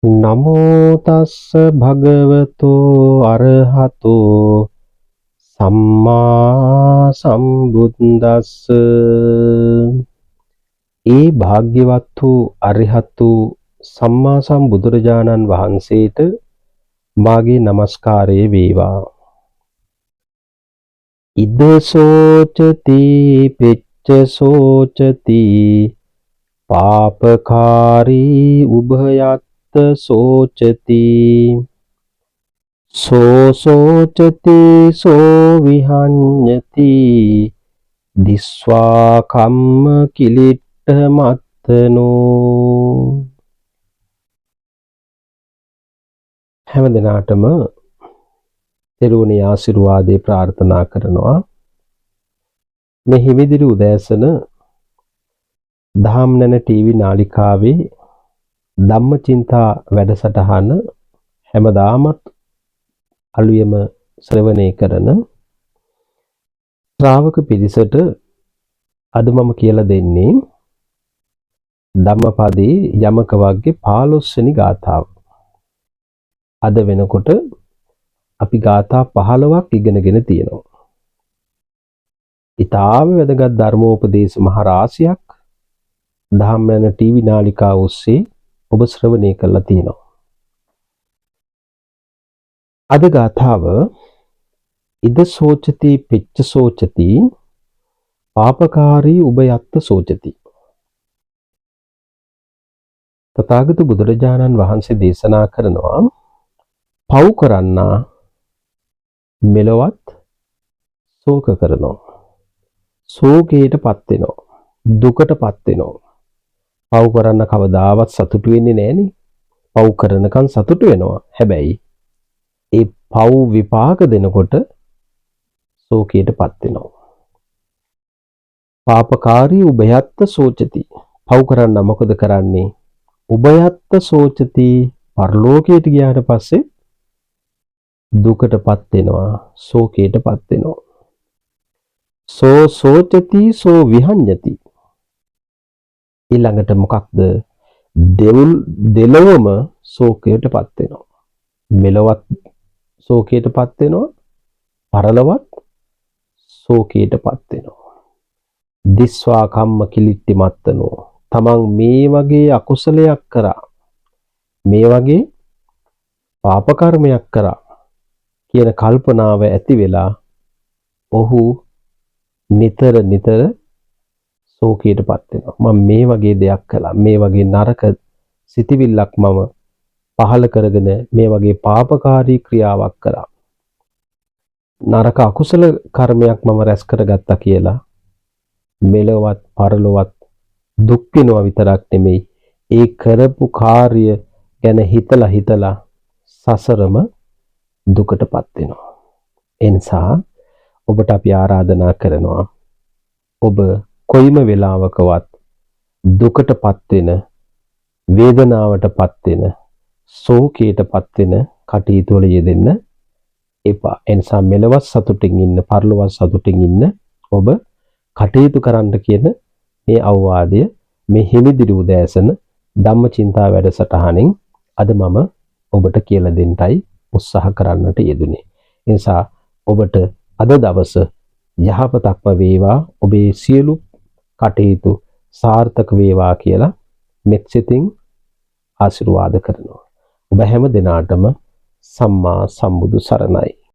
නමෝ තස්ස භගවතෝ අරහතෝ සම්මා සම්බුද්දස්ස. ඒ භාග්‍යවත් වූ අරිහත් වූ සම්මා සම්බුදුරජාණන් වහන්සේට මාගේ නමස්කාරය වේවා. ඉද සෝචති පෙච්ච සෝචති පාපකාරී උභයත් සෝචති සෝ සෝචති සෝ විහඤ්ඤති දිස්වා කම්ම කිලිට්ඨ මත්තනෝ. හැම දිනාටම තෙරුවනේ ආශිර්වාදේ ප්‍රාර්ථනා කරනවා. මේ හිමිදිරි උදෑසන ධම්මනන ටීවී නාලිකාවේ ධම්මචින්තා වැඩසටහන හැමදාමත් අලුයම ශ්‍රවණය කරන ශ්‍රාවක පිරිසට අද මම කියලා දෙන්නේ ධම්මපදයේ යමක වර්ගයේ 15 වෙනි ගාථාව. අද වෙනකොට අපි ගාථා 15ක් ඉගෙනගෙන තියෙනවා. ඊටාම වැදගත් ධර්මෝපදේශ මහ රාශියක් ධම්මනන ටීවී නාලිකාව ඔස්සේ ඔබ ශ්‍රවණය කරලා තියෙනවා. අද ගාථාව ඉද සෝචති පෙච්ච සෝචති පාපකාරී උභයත්ත සෝචති. තථාගත බුදුරජාණන් වහන්සේ දේශනා කරනවා පව් කරන්නා මෙලොවත් ශෝක කරනවා, ශෝකයටපත් වෙනවා, දුකටපත් වෙනවා. පව් කරන්න කවදාවත් සතුටු වෙන්නේ නැහනේ. පව් කරනකන් සතුටු වෙනවා. හැබැයි ඒ පව් විපාක දෙනකොට ශෝකයටපත් වෙනවා. පාපකාරී උභයත්ත සෝචති. පව් කරන්න මොකද කරන්නේ? උභයත්ත සෝචති. පරලෝකයට ගියාට පස්සේ දුකටපත් වෙනවා, ශෝකයටපත් වෙනවා. සෝ සෝචති සෝ විහඤ්ඤති. ඊළඟට මොකක්ද? දෙලොවම ශෝකයටපත් වෙනවා. මෙලොවත් ශෝකයටපත් වෙනවා, පරලොවත් ශෝකයටපත් වෙනවා. දිස්වා කම්ම කිලිට්ටි මත්තනෝ. තමන් මේ වගේ අකුසලයක් කරා, මේ වගේ පාප කර්මයක් කරා කියන කල්පනාව ඇති වෙලා ඔහු නිතර ශෝකයටපත් වෙනවා. මම මේ වගේ දෙයක් කළා, මේ වගේ නරක සිතිවිල්ලක් මම පහළ කරගෙන මේ වගේ පාපකාරී ක්‍රියාවක් කරා, නරක අකුසල කර්මයක් මම රැස් කරගත්තා කියලා මෙලොවත් පරලොවත් දුක් වෙනවා විතරක් නෙමෙයි, ඒ කරපු කාර්ය ගැන හිතලා සසරම දුකටපත් වෙනවා. ඒ නිසා ඔබට අපි ආරාධනා කරනවා, ඔබ කොයිම වෙලාවකවත් දුකටපත් වෙන, වේදනාවටපත් වෙන, ශෝකයටපත් වෙන කටයුතු වල යෙදෙන්න එපා. ඒ නිසා මෙලොවත් සතුටින් ඉන්න, පරලොවත් සතුටින් ඉන්න ඔබ කටයුතු කරන්න කියන මේ අවවාදය මේ හිමිදිරි උදෑසන ධම්මචින්තා වැඩසටහනින් අද මම ඔබට කියලා දෙන්නයි උත්සාහ කරන්නට යෙදුනේ. ඒ නිසා ඔබට අද දවස යහපතක්ම වේවා, ඔබේ සියලු කටයුතු සාර්ථක වේවා කියලා මෙත් සිතින් ආශිර්වාද කරනවා. ඔබ හැම දිනාටම සම්මා සම්බුදු සරණයි.